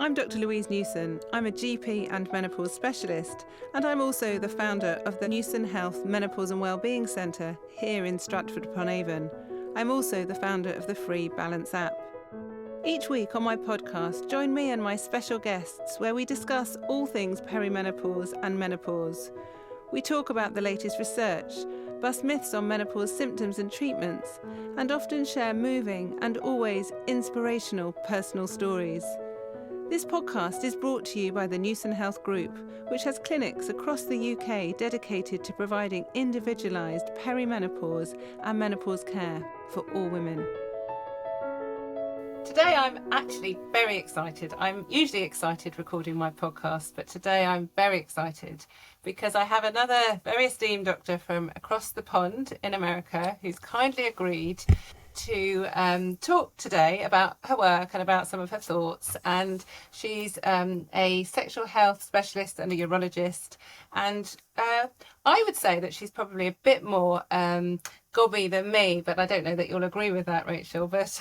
I'm Dr Louise Newson. I'm a GP and menopause specialist, and I'm also the founder of the Newson Health Menopause and Wellbeing Centre here in Stratford-upon-Avon. I'm also the founder of the free Balance app. Each week on my podcast, join me and my special guests where we discuss all things perimenopause and menopause. We talk about the latest research, bust myths on menopause symptoms and treatments, and often share moving and always inspirational personal stories. This podcast is brought to you by the Newson Health Group, which has clinics across the UK dedicated to providing individualised perimenopause and menopause care for all women. Today I'm actually very excited. I'm usually excited recording my podcast, but today I'm very excited because I have another very esteemed doctor from across the pond in America who's kindly agreed to talk today about her work and about some of her thoughts. And she's a sexual health specialist and a urologist. And I would say that she's probably a bit more gobby than me, but I don't know that you'll agree with that, Rachel. But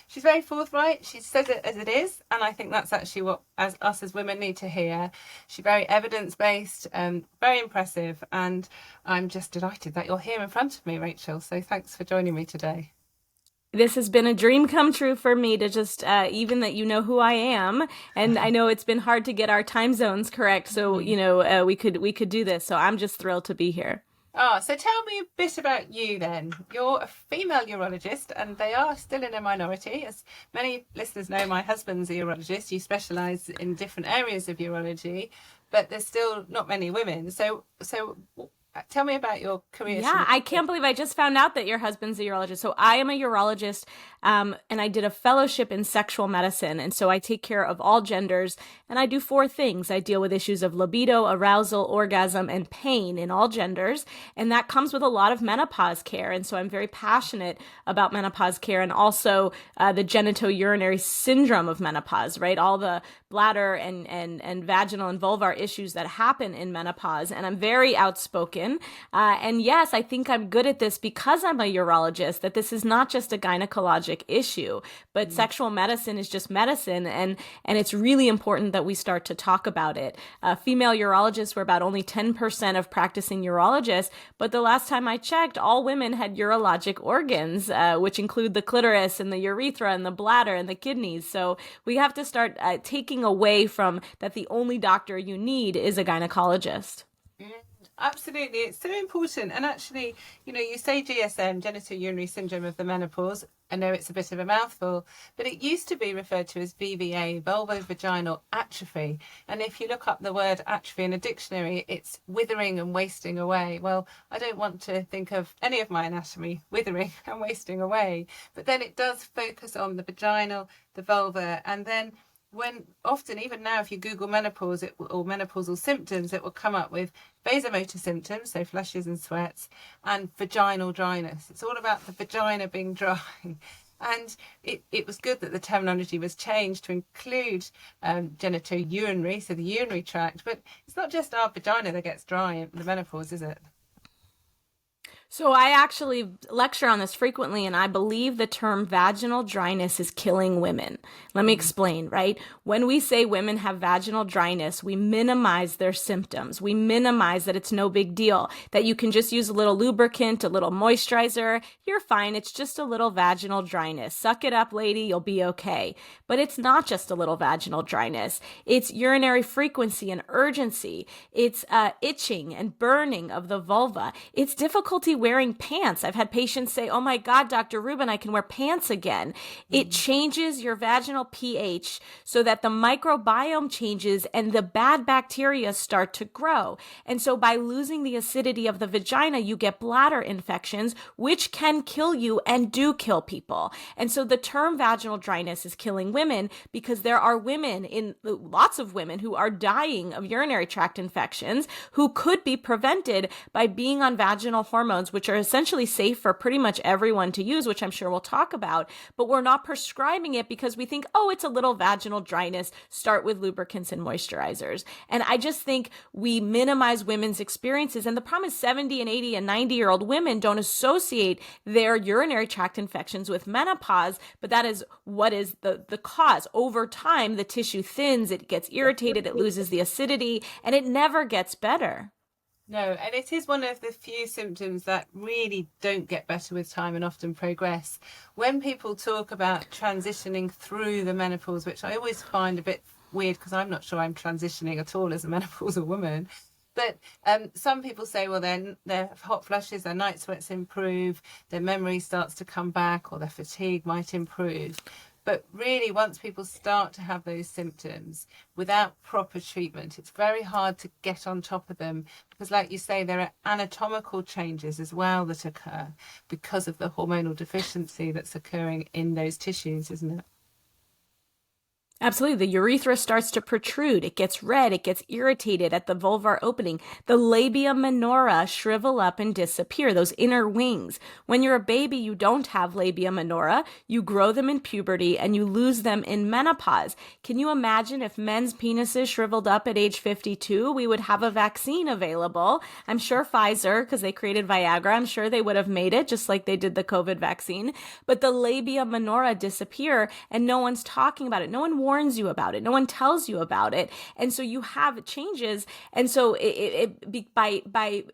she's very forthright. She says it as it is. And I think that's actually what us as women need to hear. She's very evidence-based, very impressive. And I'm just delighted that you're here in front of me, Rachel. So thanks for joining me today. This has been a dream come true for me to just, even that you know who I am. And I know it's been hard to get our time zones correct. So, we could do this. So I'm just thrilled to be here. Oh, so tell me a bit about you then. You're a female urologist and they are still in a minority. As many listeners know, my husband's a urologist. You specialise in different areas of urology, but there's still not many women. So tell me about your career. Yeah, I can't believe I just found out that your husband's a urologist. So I am a urologist, and I did a fellowship in sexual medicine. And so I take care of all genders, and I do 4 things. I deal with issues of libido, arousal, orgasm, and pain in all genders. And that comes with a lot of menopause care. And so I'm very passionate about menopause care and also the genitourinary syndrome of menopause, right? All the bladder and vaginal and vulvar issues that happen in menopause. And I'm very outspoken. And yes, I think I'm good at this because I'm a urologist, that this is not just a gynecologic issue, but sexual medicine is just medicine. And it's really important that we start to talk about it. Female urologists were about only 10% of practicing urologists, but the last time I checked, all women had urologic organs, which include the clitoris and the urethra and the bladder and the kidneys. So we have to start taking away from that the only doctor you need is a gynecologist. Absolutely. It's so important. And actually, you say GSM, genitourinary syndrome of the menopause. I know it's a bit of a mouthful, but it used to be referred to as VVA, vulvovaginal atrophy. And if you look up the word atrophy in a dictionary, it's withering and wasting away. Well, I don't want to think of any of my anatomy withering and wasting away. But then it does focus on the vaginal, the vulva, and then when often, even now, if you Google menopause or menopausal symptoms, it will come up with vasomotor symptoms, so flushes and sweats, and vaginal dryness. It's all about the vagina being dry. And it was good that the terminology was changed to include genitourinary, so the urinary tract. But it's not just our vagina that gets dry in the menopause, is it? So I actually lecture on this frequently, and I believe the term vaginal dryness is killing women. Let me explain, right? When we say women have vaginal dryness, we minimize their symptoms. We minimize that it's no big deal, that you can just use a little lubricant, a little moisturizer. You're fine. It's just a little vaginal dryness. Suck it up, lady. You'll be okay. But it's not just a little vaginal dryness. It's urinary frequency and urgency. It's itching and burning of the vulva. It's difficulty wearing pants. I've had patients say, oh my God, Dr. Rubin, I can wear pants again. It changes your vaginal pH so that the microbiome changes and the bad bacteria start to grow. And so by losing the acidity of the vagina, you get bladder infections, which can kill you and do kill people. And so the term vaginal dryness is killing women because there are lots of women who are dying of urinary tract infections who could be prevented by being on vaginal hormones, hormones, which are essentially safe for pretty much everyone to use, which I'm sure we'll talk about, but we're not prescribing it because we think, oh, it's a little vaginal dryness, start with lubricants and moisturizers. And I just think we minimize women's experiences. And the problem is 70 and 80 and 90-year-old women don't associate their urinary tract infections with menopause, but that is what is the cause. Over time, the tissue thins, it gets irritated, it loses the acidity, and it never gets better. No, and it is one of the few symptoms that really don't get better with time and often progress. When people talk about transitioning through the menopause, which I always find a bit weird because I'm not sure I'm transitioning at all as a menopausal woman, but some people say, well, then their hot flushes, their night sweats improve, their memory starts to come back, or their fatigue might improve. But really, once people start to have those symptoms without proper treatment, it's very hard to get on top of them because, like you say, there are anatomical changes as well that occur because of the hormonal deficiency that's occurring in those tissues, isn't it? Absolutely. The urethra starts to protrude. It gets red. It gets irritated at the vulvar opening. The labia minora shrivel up and disappear, those inner wings. When you're a baby, you don't have labia minora. You grow them in puberty and you lose them in menopause. Can you imagine if men's penises shriveled up at age 52? We would have a vaccine available. I'm sure Pfizer, because they created Viagra, I'm sure they would have made it just like they did the COVID vaccine. But the labia minora disappear and no one's talking about it. No one warns you about it. No one tells you about it. And so you have changes. And so by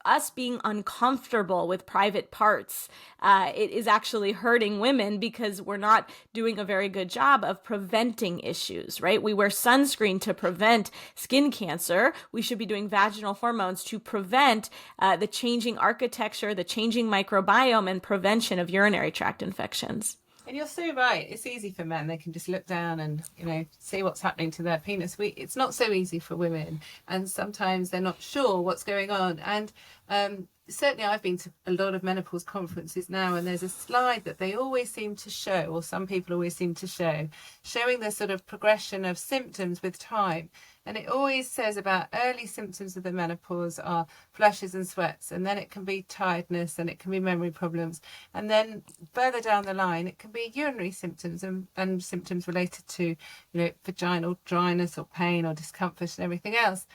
us being uncomfortable with private parts, it is actually hurting women because we're not doing a very good job of preventing issues, right? We wear sunscreen to prevent skin cancer. We should be doing vaginal hormones to prevent the changing architecture, the changing microbiome, and prevention of urinary tract infections. And you're so right. It's easy for men. They can just look down and, see what's happening to their penis. It's not so easy for women. And sometimes they're not sure what's going on. And certainly I've been to a lot of menopause conferences now, and there's a slide that they always seem to show, or some people always seem to show, showing the sort of progression of symptoms with time. And it always says about early symptoms of the menopause are flushes and sweats, and then it can be tiredness, and it can be memory problems. And then further down the line, it can be urinary symptoms and symptoms related to, vaginal dryness or pain or discomfort and everything else.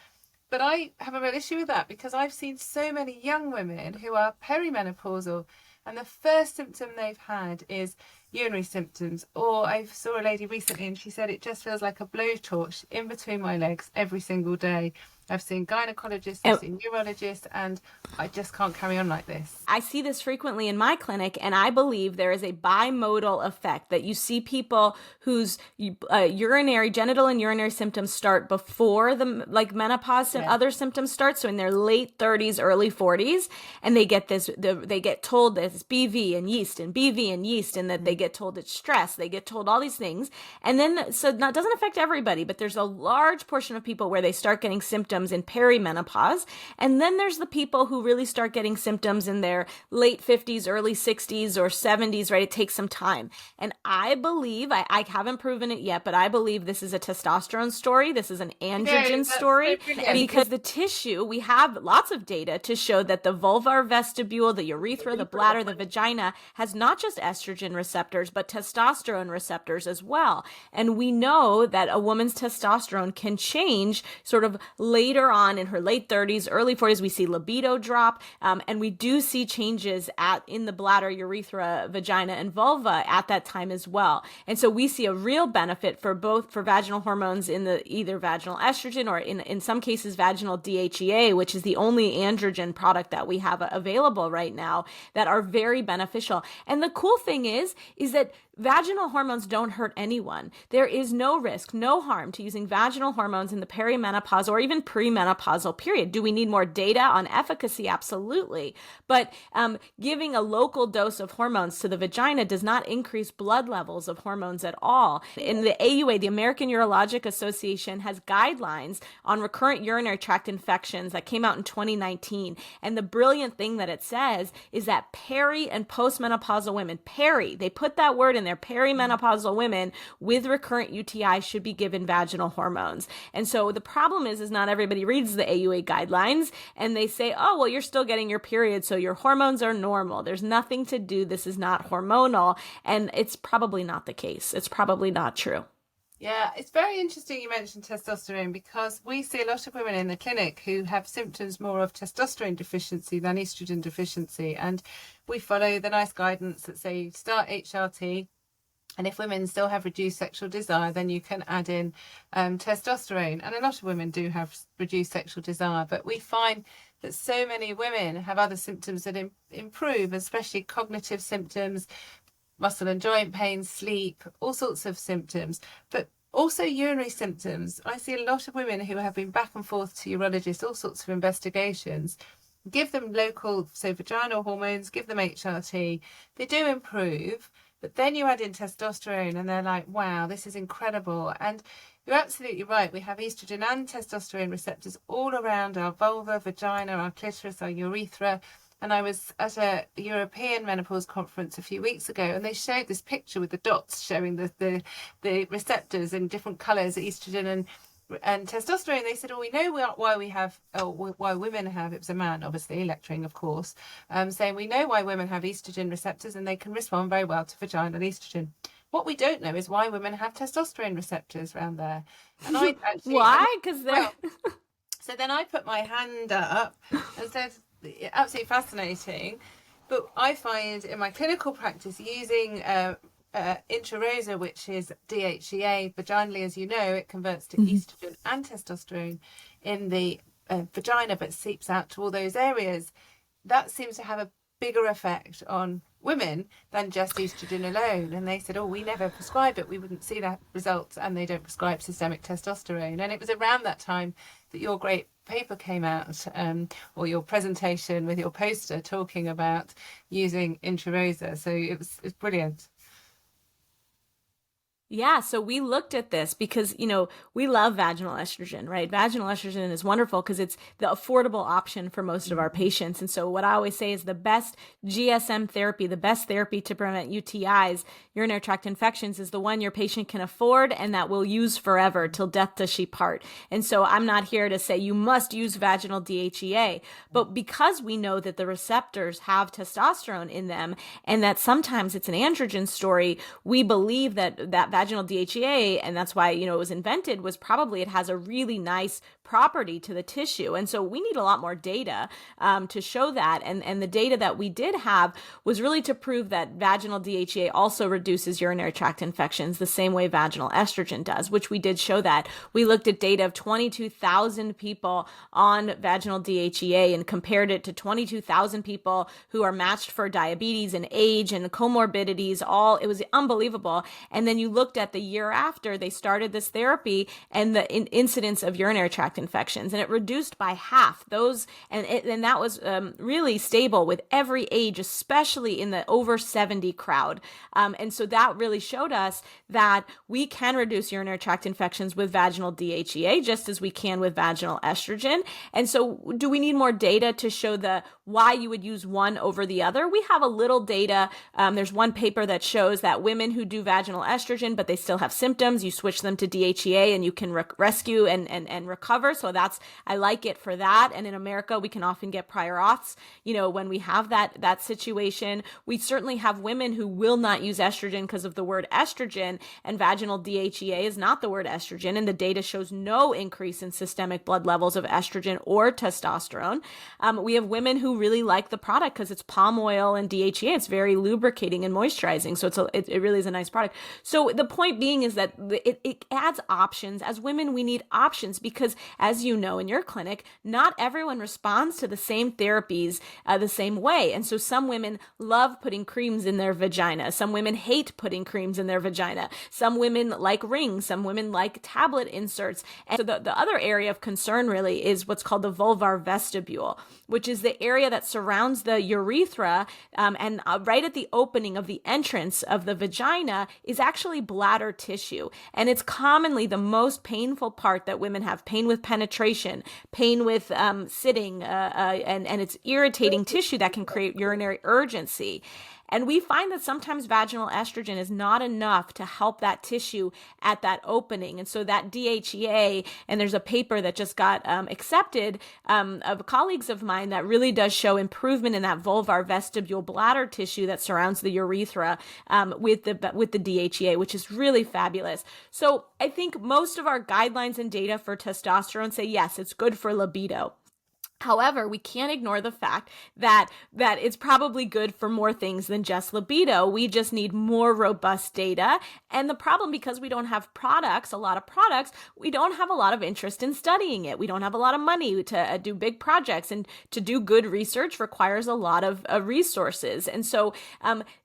But I have a real issue with that because I've seen so many young women who are perimenopausal, and the first symptom they've had is urinary symptoms. Or I saw a lady recently and she said it just feels like a blowtorch in between my legs every single day. I've seen gynecologists, I've seen urologists, and I just can't carry on like this. I see this frequently in my clinic, and I believe there is a bimodal effect that you see people whose genital and urinary symptoms start before the menopause and other symptoms start. So in their late 30s, early 40s, and they get they get told there's BV and yeast and BV and yeast, and that they get told it's stress. They get told all these things, and then so that doesn't affect everybody, but there's a large portion of people where they start getting symptoms in perimenopause. And then there's the people who really start getting symptoms in their late 50s, early 60s or 70s, right? It takes some time. And I believe, I haven't proven it yet, but I believe this is a testosterone story. This is an androgen story. And because the tissue, we have lots of data to show that the vulvar vestibule, the urethra, the bladder, the vagina has not just estrogen receptors, but testosterone receptors as well. And we know that a woman's testosterone can change sort of later on in her late 30s, early 40s. We see libido drop, and we do see changes in the bladder, urethra, vagina, and vulva at that time as well. And so we see a real benefit for vaginal hormones in the either vaginal estrogen or in some cases vaginal DHEA, which is the only androgen product that we have available right now, that are very beneficial. And the cool thing is that vaginal hormones don't hurt anyone. There is no risk, no harm to using vaginal hormones in the perimenopause or even premenopausal period. Do we need more data on efficacy? Absolutely. But giving a local dose of hormones to the vagina does not increase blood levels of hormones at all. In the AUA, the American Urologic Association, has guidelines on recurrent urinary tract infections that came out in 2019. And the brilliant thing that it says is that peri and postmenopausal women, they put that word in there, they're perimenopausal women with recurrent UTI should be given vaginal hormones. And so the problem is not everybody reads the AUA guidelines and they say, oh, well, you're still getting your period, so your hormones are normal. There's nothing to do. This is not hormonal. And it's probably not the case. It's probably not true. Yeah, it's very interesting you mentioned testosterone, because we see a lot of women in the clinic who have symptoms more of testosterone deficiency than estrogen deficiency. And we follow the nice guidance that say start HRT. And if women still have reduced sexual desire, then you can add in testosterone. And a lot of women do have reduced sexual desire. But we find that so many women have other symptoms that improve, especially cognitive symptoms, muscle and joint pain, sleep, all sorts of symptoms, but also urinary symptoms. I see a lot of women who have been back and forth to urologists, all sorts of investigations, give them local, so vaginal hormones, give them HRT, they do improve, but then you add in testosterone and they're like, wow, this is incredible. And you're absolutely right. We have estrogen and testosterone receptors all around our vulva, vagina, our clitoris, our urethra. And I was at a European menopause conference a few weeks ago, and they showed this picture with the dots showing the receptors in different colours, estrogen and testosterone. They said, oh, we know why women have, it was a man, obviously, lecturing, of course, saying we know why women have estrogen receptors and they can respond very well to vaginal estrogen. What we don't know is why women have testosterone receptors around there. And I actually, why? Because they're... So then I put my hand up and said, absolutely fascinating, but I find in my clinical practice using intrarosa, which is DHEA vaginally, as you know, it converts to estrogen and testosterone in the vagina, but seeps out to all those areas. That seems to have a bigger effect on women than just estrogen alone. And they said, oh, we never prescribe it, we wouldn't see that results, and they don't prescribe systemic testosterone. And it was around that time that your great paper came out, or your presentation with your poster talking about using intrarosa. So it's brilliant. Yeah, so we looked at this because, we love vaginal estrogen, right? Vaginal estrogen is wonderful because it's the affordable option for most of our patients. And so what I always say is the best GSM therapy, the best therapy to prevent UTIs, urinary tract infections, is the one your patient can afford and that will use forever till death does she part. And so I'm not here to say you must use vaginal DHEA, but because we know that the receptors have testosterone in them and that sometimes it's an androgen story, we believe that vaginal DHEA, and that's why, it was invented, was probably it has a really nice property to the tissue. And so we need a lot more data to show that. And the data that we did have was really to prove that vaginal DHEA also reduces urinary tract infections the same way vaginal estrogen does, which we did show that. We looked at data of 22,000 people on vaginal DHEA and compared it to 22,000 people who are matched for diabetes and age and comorbidities. It was unbelievable. And then you looked at the year after they started this therapy and the incidence of urinary tract infections, and it reduced by half those. And that was really stable with every age, especially in the over 70 crowd. And so that really showed us that we can reduce urinary tract infections with vaginal DHEA just as we can with vaginal estrogen. And so do we need more data to show why you would use one over the other? We have a little data. There's one paper that shows that women who do vaginal estrogen, but they still have symptoms, you switch them to DHEA and you can rescue and recover. So I like it for that. And in America, we can often get prior auths, when we have that situation. We certainly have women who will not use estrogen because of the word estrogen, and vaginal DHEA is not the word estrogen. And the data shows no increase in systemic blood levels of estrogen or testosterone. We have women who really like the product because it's palm oil and DHEA. It's very lubricating and moisturizing. So it really is a nice product. So the point being is that it adds options. As women, we need options because, as you know, in your clinic, not everyone responds to the same therapies the same way. And so some women love putting creams in their vagina. Some women hate putting creams in their vagina. Some women like rings. Some women like tablet inserts. And so the other area of concern really is what's called the vulvar vestibule, which is the area that surrounds the urethra, and right at the opening of the entrance of the vagina is actually bladder tissue. And it's commonly the most painful part that women have: pain with penetration, pain with sitting, and it's irritating tissue that can create urinary urgency. And we find that sometimes vaginal estrogen is not enough to help that tissue at that opening. And so that DHEA, and there's a paper that just got accepted of colleagues of mine that really does show improvement in that vulvar vestibule bladder tissue that surrounds the urethra with the DHEA, which is really fabulous. So I think most of our guidelines and data for testosterone say, yes, it's good for libido. However, we can't ignore the fact that it's probably good for more things than just libido. We just need more robust data. And the problem, because we don't have a lot of products, we don't have a lot of interest in studying it. We don't have a lot of money to do big projects, and to do good research requires a lot of resources. And so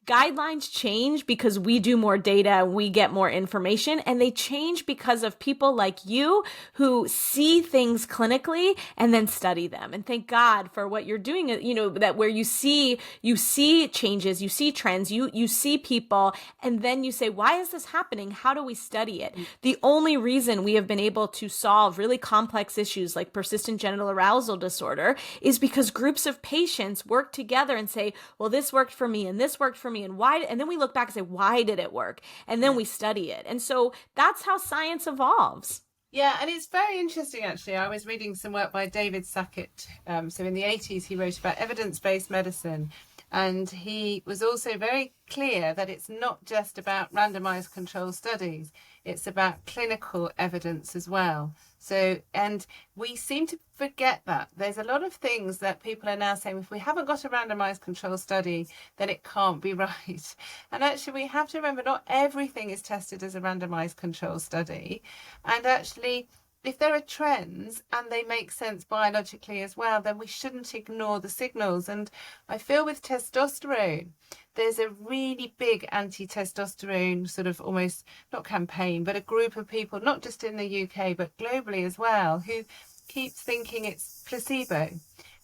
guidelines change because we do more data, we get more information, and they change because of people like you who see things clinically and then study them. And thank God for what you're doing, that where you see changes, you see trends, you see people, and then you say, why is this happening? How do we study it? The only reason we have been able to solve really complex issues like persistent genital arousal disorder is because groups of patients work together and say, well, this worked for me and this worked for me, and why? And then we look back and say, why did it work? And then we study it. And so that's how science evolves. Yeah, and it's very interesting, actually. I was reading some work by David Sackett. So in the 80s, he wrote about evidence-based medicine. And he was also very clear that it's not just about randomized control studies. It's about clinical evidence as well. So, and we seem to forget that. There's a lot of things that people are now saying, if we haven't got a randomized control study, then it can't be right. And actually, we have to remember not everything is tested as a randomized control study. And actually, if there are trends and they make sense biologically as well, then we shouldn't ignore the signals. And I feel with testosterone, there's a really big anti-testosterone sort of almost, not campaign, but a group of people, not just in the UK, but globally as well, who keeps thinking it's placebo.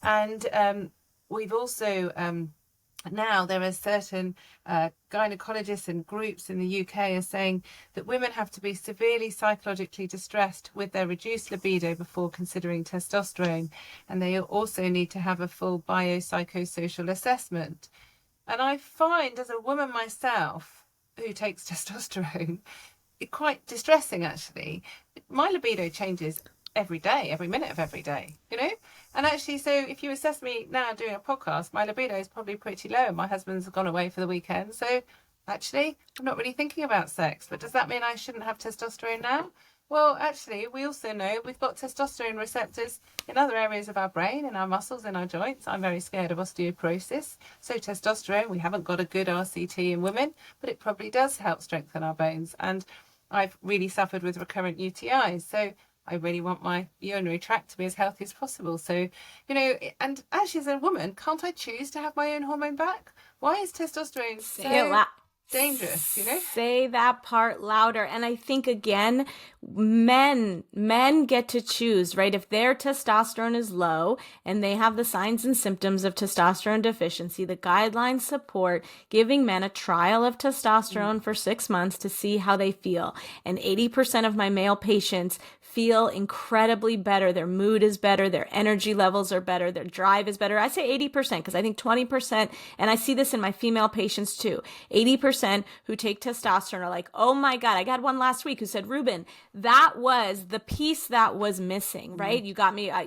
And we've also... now there are certain gynecologists and groups in the UK are saying that women have to be severely psychologically distressed with their reduced libido before considering testosterone. And they also need to have a full biopsychosocial assessment. And I find, as a woman myself who takes testosterone, it quite distressing, actually. My libido changes every day, every minute of every day, And actually, so if you assess me now doing a podcast, my libido is probably pretty low, and my husband's gone away for the weekend. So actually, I'm not really thinking about sex. But does that mean I shouldn't have testosterone now? Well, actually, we also know we've got testosterone receptors in other areas of our brain, in our muscles, in our joints. I'm very scared of osteoporosis. So testosterone, we haven't got a good RCT in women, but it probably does help strengthen our bones. And I've really suffered with recurrent UTIs. So I really want my urinary tract to be as healthy as possible. So, and actually as a woman, can't I choose to have my own hormone back? Why is testosterone so dangerous, Say that part louder. And I think, again, men get to choose, right? If their testosterone is low and they have the signs and symptoms of testosterone deficiency, the guidelines support giving men a trial of testosterone for 6 months to see how they feel. And 80% of my male patients feel incredibly better. Their mood is better. Their energy levels are better. Their drive is better. I say 80% because I think 20%, and I see this in my female patients too, 80% who take testosterone are like, oh my God, I got one last week who said, Rubin, that was the piece that was missing, right? You got me, my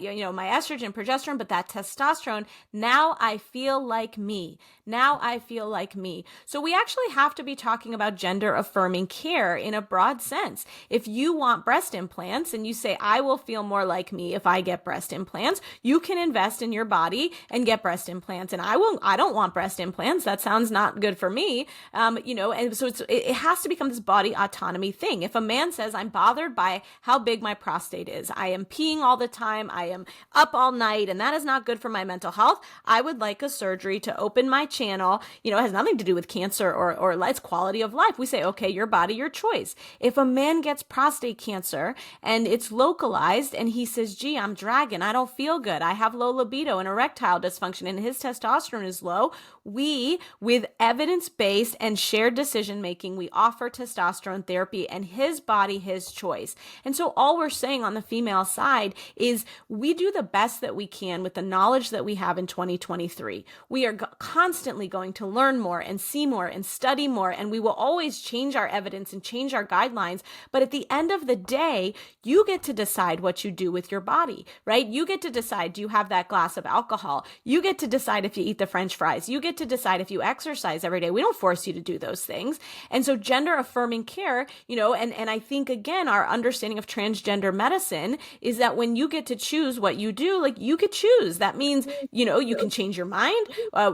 estrogen, progesterone, but that testosterone, now I feel like me. Now I feel like me. So we actually have to be talking about gender affirming care in a broad sense. If you want breast implants and you say, I will feel more like me if I get breast implants, you can invest in your body and get breast implants. And I don't want breast implants. That sounds not good for me. And so it has to become this body autonomy thing. If a man says, I'm bothered by how big my prostate is, I am peeing all the time, I am up all night, and that is not good for my mental health, I would like a surgery to open my channel. It has nothing to do with cancer or it's quality of life. We say, okay, your body, your choice. If a man gets prostate cancer and it's localized and he says, gee, I'm dragging, I don't feel good, I have low libido and erectile dysfunction, and his testosterone is low, we, with evidence-based and shared decision-making, we offer testosterone therapy, and his body, his choice. choice. And so all we're saying on the female side is we do the best that we can with the knowledge that we have in 2023. We are constantly going to learn more and see more and study more, and we will always change our evidence and change our guidelines. But at the end of the day, you get to decide what you do with your body, right? You get to decide, do you have that glass of alcohol? You get to decide if you eat the French fries. You get to decide if you exercise every day. We don't force you to do those things. And so gender affirming care, and I think, again, our understanding of transgender medicine is that when you get to choose what you do, like, you could choose. That means, you can change your mind.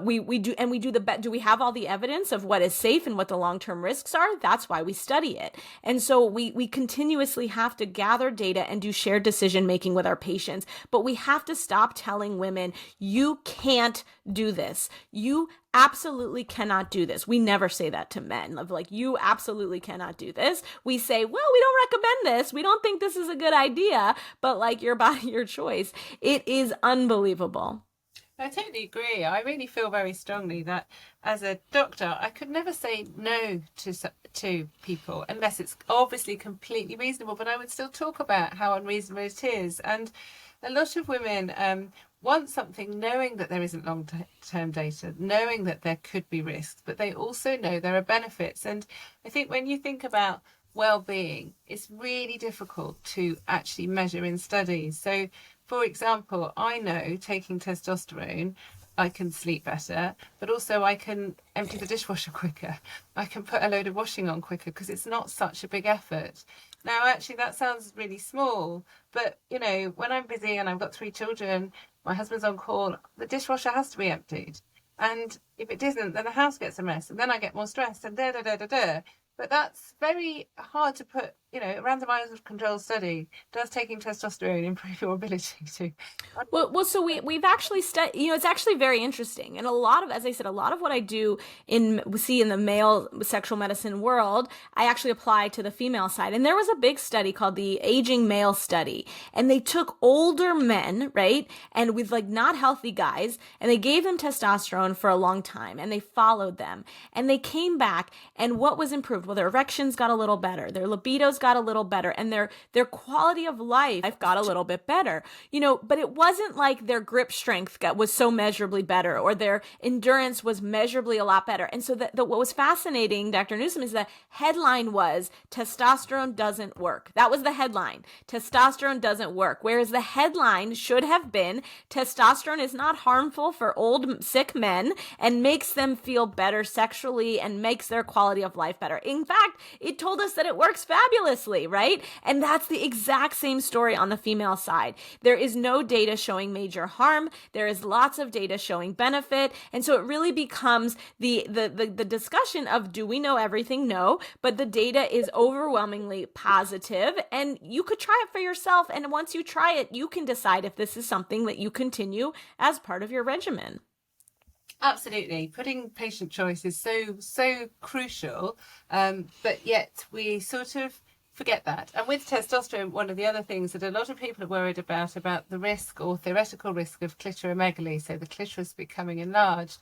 We do the best. Do we have all the evidence of what is safe and what the long-term risks are? That's why we study it. And so we continuously have to gather data and do shared decision making with our patients. But we have to stop telling women, you can't do this. You absolutely cannot do this. We never say that to men, of like, you absolutely cannot do this. We say, well, we don't recommend this. We don't think this is a good idea, but like, your body, your choice. It is unbelievable. I totally agree. I really feel very strongly that as a doctor, I could never say no to people unless it's obviously completely reasonable, but I would still talk about how unreasonable it is. And a lot of women want something knowing that there isn't long-term data, knowing that there could be risks, but they also know there are benefits. And I think when you think about well-being, it's really difficult to actually measure in studies. So, for example, I know taking testosterone, I can sleep better, but also I can empty the dishwasher quicker. I can put a load of washing on quicker because it's not such a big effort. Now, actually, that sounds really small, but, when I'm busy and I've got 3 children, my husband's on call, the dishwasher has to be emptied. And if it isn't, then the house gets a mess, and then I get more stressed, and da-da-da-da-da. But that's very hard to put, a randomized controlled study. Does taking testosterone improve your ability to? Well, so we've actually studied, it's actually very interesting. And as I said, a lot of what I do in the male sexual medicine world, I actually apply to the female side. And there was a big study called the Aging Male Study. And they took older men, right? And with like not healthy guys, and they gave them testosterone for a long time, and they followed them. And they came back, and what was improved? Well, their erections got a little better, their libidos got a little better, and their quality of life got a little bit better, but it wasn't like their grip strength was so measurably better, or their endurance was measurably a lot better. And so what was fascinating, Dr. Newsom, is the headline was testosterone doesn't work. That was the headline. Testosterone doesn't work. Whereas the headline should have been testosterone is not harmful for old, sick men and makes them feel better sexually and makes their quality of life better. In fact, it told us that it works fabulously, right? And that's the exact same story on the female side. There is no data showing major harm. There is lots of data showing benefit. And so it really becomes the discussion of, do we know everything? No, but the data is overwhelmingly positive, and you could try it for yourself. And once you try it, you can decide if this is something that you continue as part of your regimen. Absolutely. Putting patient choice is so crucial, but yet we sort of forget that. And with testosterone, one of the other things that a lot of people are worried about the risk or theoretical risk of clitoromegaly, so the clitoris becoming enlarged.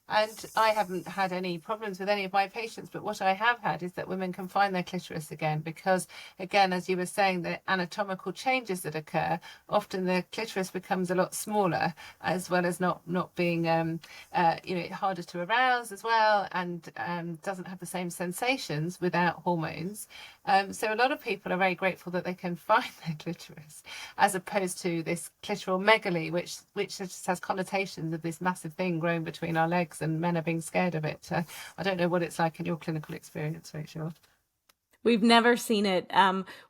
And I haven't had any problems with any of my patients, but what I have had is that women can find their clitoris again because, again, as you were saying, the anatomical changes that occur, often the clitoris becomes a lot smaller, as well as not being, harder to arouse as well, and doesn't have the same sensations without hormones. So a lot of people are very grateful that they can find their clitoris, as opposed to this clitoromegaly, which just has connotations of this massive thing growing between our legs, and men are being scared of it. I don't know what it's like in your clinical experience, Rachel. We've never seen it.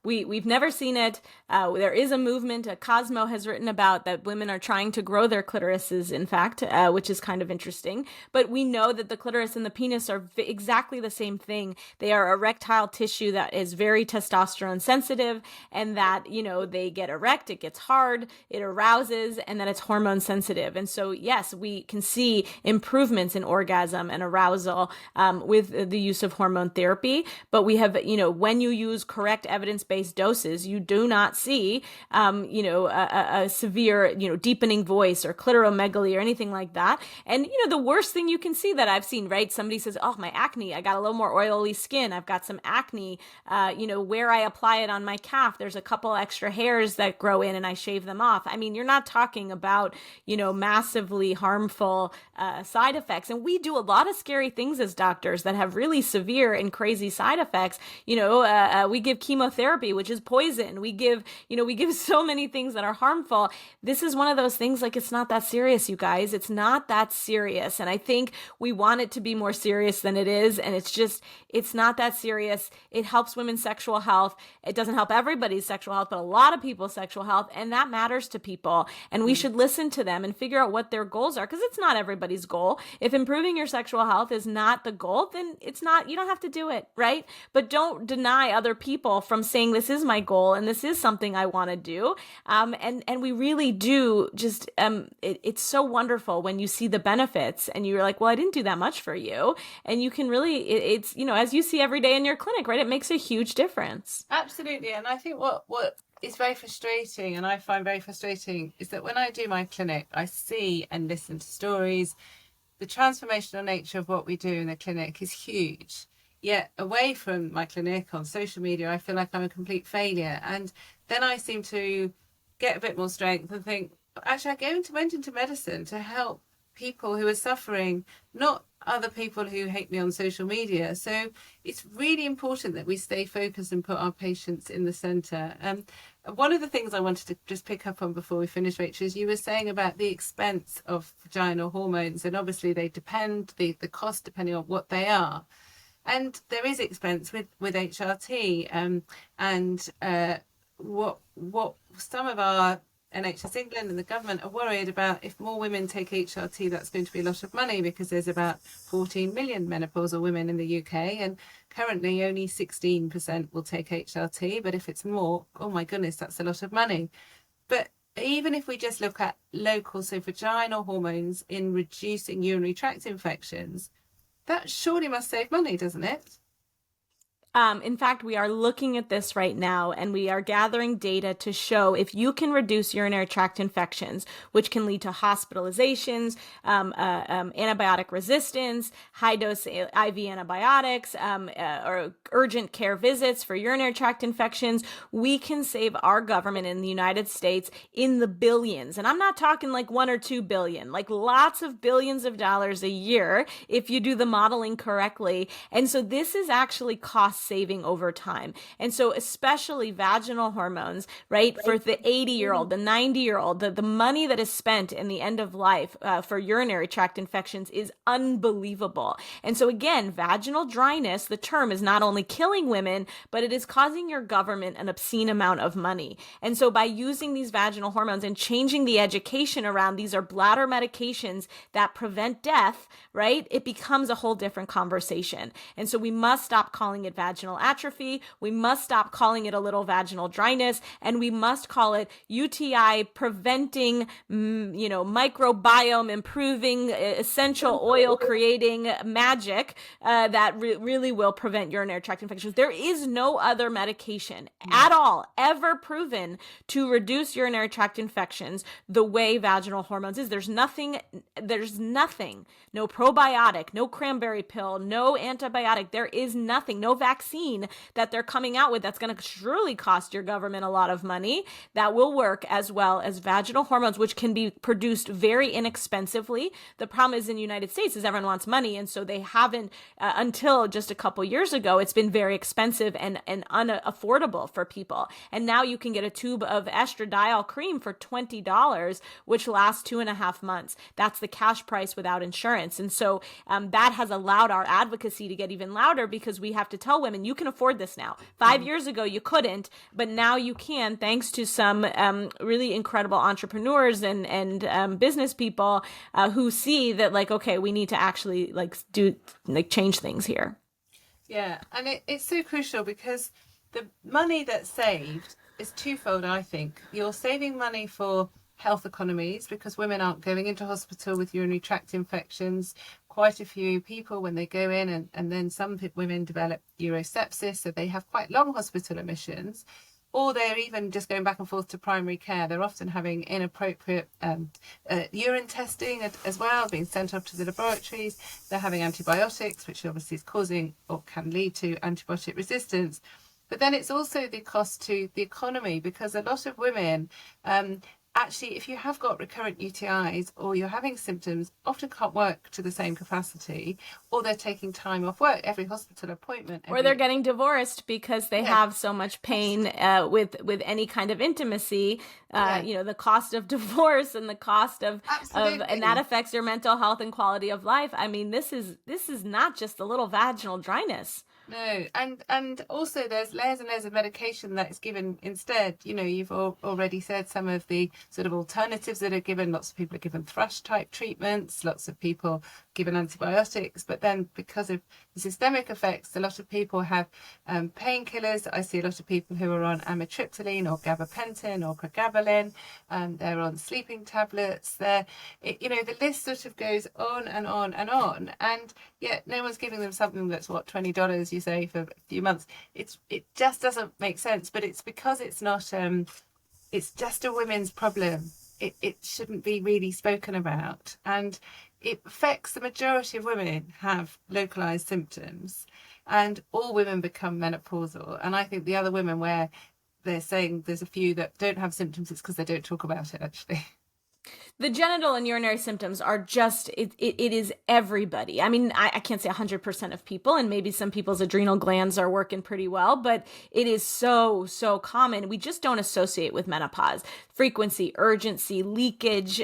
We've never seen it. There is a movement, Cosmo has written about, that women are trying to grow their clitorises, in fact, which is kind of interesting. But we know that the clitoris and the penis are exactly the same thing. They are erectile tissue that is very testosterone sensitive, and that, they get erect, it gets hard, it arouses, and then it's hormone sensitive. And so, yes, we can see improvements in orgasm and arousal with the use of hormone therapy. But we have, when you use correct evidence-based doses, you do not see, a severe, deepening voice or clitoromegaly or anything like that. And, the worst thing you can see that I've seen, right? Somebody says, oh, my acne, I got a little more oily skin. I've got some acne, where I apply it on my calf, there's a couple extra hairs that grow in and I shave them off. I mean, you're not talking about, massively harmful side effects. And we do a lot of scary things as doctors that have really severe and crazy side effects. We give chemotherapy, which is poison. We give so many things that are harmful. This is one of those things, like, it's not that serious, you guys. It's not that serious. And I think we want it to be more serious than it is. And it's not that serious. It helps women's sexual health. It doesn't help everybody's sexual health, but a lot of people's sexual health. And that matters to people. And we should listen to them and figure out what their goals are, because it's not everybody's goal. If improving your sexual health is not the goal, then it's not, you don't have to do it, right? But don't deny other people from saying, this is my goal and this is something I want to do. And we really do just, it's so wonderful when you see the benefits and you're like, well, I didn't do that much for you. And you can really, it's, as you see every day in your clinic, right? It makes a huge difference. Absolutely. And I think what is very frustrating, and I find very frustrating, is that when I do my clinic, I see and listen to stories. The transformational nature of what we do in the clinic is huge. Yet away from my clinic on social media, I feel like I'm a complete failure. And then I seem to get a bit more strength and think, actually, I went into medicine to help people who are suffering, not other people who hate me on social media. So it's really important that we stay focused and put our patients in the centre. One of the things I wanted to just pick up on before we finish, Rachel, is you were saying about the expense of vaginal hormones, and obviously they depend, the cost depending on what they are. And there is expense with HRT, and what some of our NHS England and the government are worried about, if more women take HRT, that's going to be a lot of money, because there's about 14 million menopausal women in the UK, and currently only 16% will take HRT. But if it's more, oh my goodness, that's a lot of money. But even if we just look at local, so vaginal hormones in reducing urinary tract infections, that surely must save money, doesn't it? In fact, we are looking at this right now, and we are gathering data to show if you can reduce urinary tract infections, which can lead to hospitalizations, antibiotic resistance, high-dose IV antibiotics, or urgent care visits for urinary tract infections, we can save our government in the United States in the billions. And I'm not talking like 1 or 2 billion, like lots of billions of dollars a year if you do the modeling correctly. And so this is actually cost saving over time. And so especially vaginal hormones, right? For the 80-year-old, the 90-year-old, the money that is spent in the end of life for urinary tract infections is unbelievable. And so again, vaginal dryness, the term, is not only killing women, but it is causing your government an obscene amount of money. And so by using these vaginal hormones and changing the education around, these are bladder medications that prevent death, right? It becomes a whole different conversation. And so we must stop calling it vaginal atrophy. We must stop calling it a little vaginal dryness, and we must call it UTI preventing, microbiome improving, essential oil creating magic that really will prevent urinary tract infections. There is no other medication at all ever proven to reduce urinary tract infections the way vaginal hormones is. There's nothing, no probiotic, no cranberry pill, no antibiotic. There is nothing, no vaccine that they're coming out with that's going to surely cost your government a lot of money that will work as well as vaginal hormones, which can be produced very inexpensively. The problem is in the United States is everyone wants money. And so they haven't, until just a couple years ago, it's been very expensive and unaffordable for people. And now you can get a tube of estradiol cream for $20, which lasts 2.5 months. That's the cash price without insurance. And so that has allowed our advocacy to get even louder, because we have to tell women, you can afford this now. 5 years ago, you couldn't, but now you can, thanks to some really incredible entrepreneurs and business people who see that, like, okay, we need to actually change things here. Yeah, and it's so crucial, because the money that's saved is twofold, I think. You're saving money for health economies, because women aren't going into hospital with urinary tract infections. Quite a few people, when they go in, and then some women develop urosepsis, so they have quite long hospital admissions, or they're even just going back and forth to primary care. They're often having inappropriate urine testing as well, being sent off to the laboratories. They're having antibiotics, which obviously is causing or can lead to antibiotic resistance. But then it's also the cost to the economy, because a lot of women, actually, if you have got recurrent UTIs or you're having symptoms, often can't work to the same capacity, or they're taking time off work, every hospital appointment. Or they're getting divorced because they have so much pain with any kind of intimacy. The cost of divorce and the cost of and that affects your mental health and quality of life. I mean, this is not just a little vaginal dryness. No, and also there's layers and layers of medication that is given instead. You've already said some of the sort of alternatives that are given. Lots of people are given thrush type treatments, lots of people given antibiotics, but then because of the systemic effects, a lot of people have painkillers. I see a lot of people who are on amitriptyline or gabapentin or pregabalin. They're on sleeping tablets. The list sort of goes on and on and on, and yet no one's giving them something that's $20 you say for a few months. It just doesn't make sense. But it's because it's not it's just a women's problem. It shouldn't be really spoken about, and it affects the majority of women have localized symptoms, and all women become menopausal. And I think the other women where they're saying there's a few that don't have symptoms, it's because they don't talk about it actually. The genital and urinary symptoms are just, it is everybody. I mean, I can't say 100% of people, and maybe some people's adrenal glands are working pretty well, but it is so common. We just don't associate with menopause. Frequency, urgency, leakage,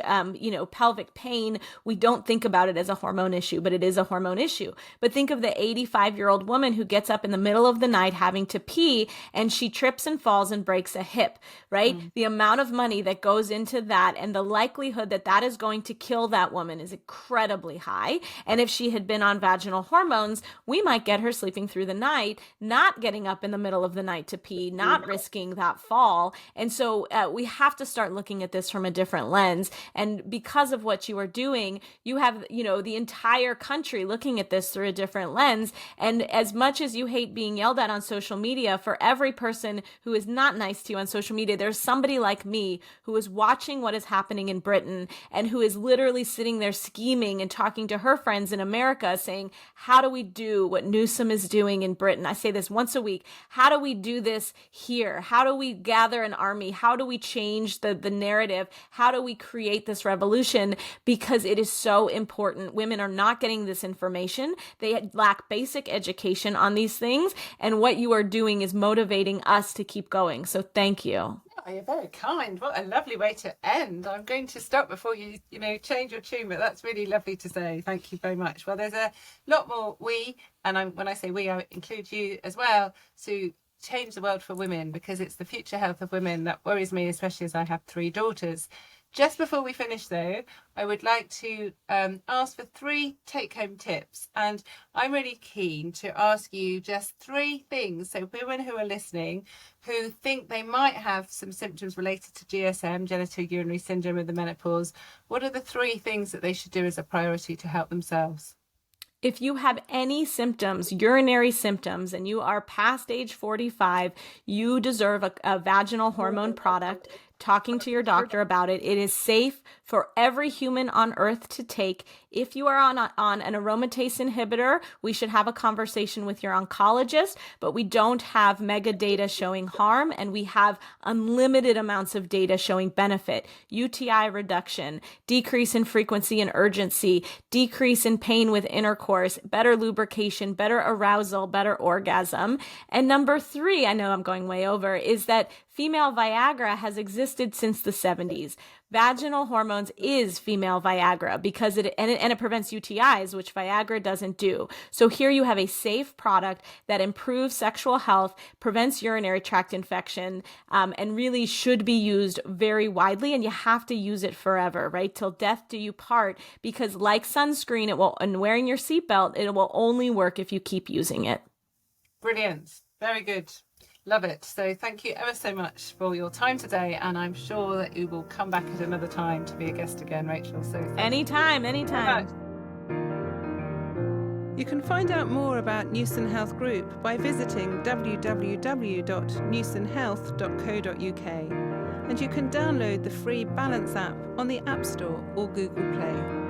pelvic pain. We don't think about it as a hormone issue, but it is a hormone issue. But think of the 85-year-old woman who gets up in the middle of the night having to pee, and she trips and falls and breaks a hip, right? Mm. The amount of money that goes into that and the likelihood that is going to kill that woman is incredibly high. And if she had been on vaginal hormones, we might get her sleeping through the night, not getting up in the middle of the night to pee, not risking that fall. And so we have to start looking at this from a different lens. And because of what you are doing, you have, the entire country looking at this through a different lens. And as much as you hate being yelled at on social media, for every person who is not nice to you on social media, there's somebody like me who is watching what is happening in Britain and who is literally sitting there scheming and talking to her friends in America saying, how do we do what Newsom is doing in Britain? I say this once a week. How do we do this here? How do we gather an army? How do we change the narrative? How do we create this revolution? Because it is so important. Women are not getting this information. They lack basic education on these things. And what you are doing is motivating us to keep going. So thank you. Oh, you're very kind. What a lovely way to end. I'm going to stop before you change your tune, but that's really lovely to say. Thank you very much. Well, there's a lot more when I say we, I include you as well, to change the world for women, because it's the future health of women that worries me, especially as I have 3 daughters. Just before we finish, though, I would like to ask for 3 take-home tips. And I'm really keen to ask you just 3 things. So women who are listening who think they might have some symptoms related to GSM, genitourinary syndrome of the menopause, what are the 3 things that they should do as a priority to help themselves? If you have any symptoms, urinary symptoms, and you are past age 45, you deserve a vaginal hormone product. Talking to your doctor about it. It is safe for every human on earth to take. If you are on an aromatase inhibitor, we should have a conversation with your oncologist, but we don't have mega data showing harm, and we have unlimited amounts of data showing benefit. UTI reduction, decrease in frequency and urgency, decrease in pain with intercourse, better lubrication, better arousal, better orgasm. And number 3, I know I'm going way over, is that female Viagra has existed since the 70s. Vaginal hormones is female Viagra because it prevents UTIs, which Viagra doesn't do. So here you have a safe product that improves sexual health, prevents urinary tract infection, and really should be used very widely. And you have to use it forever, right? Till death do you part, because like sunscreen, and wearing your seatbelt, it will only work if you keep using it. Brilliant. Very good. Love it. So thank you ever so much for your time today, and I'm sure that you will come back at another time to be a guest again, Rachel. So anytime. You can find out more about Newson Health Group by visiting www.newsonhealth.co.uk, and you can download the free Balance app on the App Store or Google Play.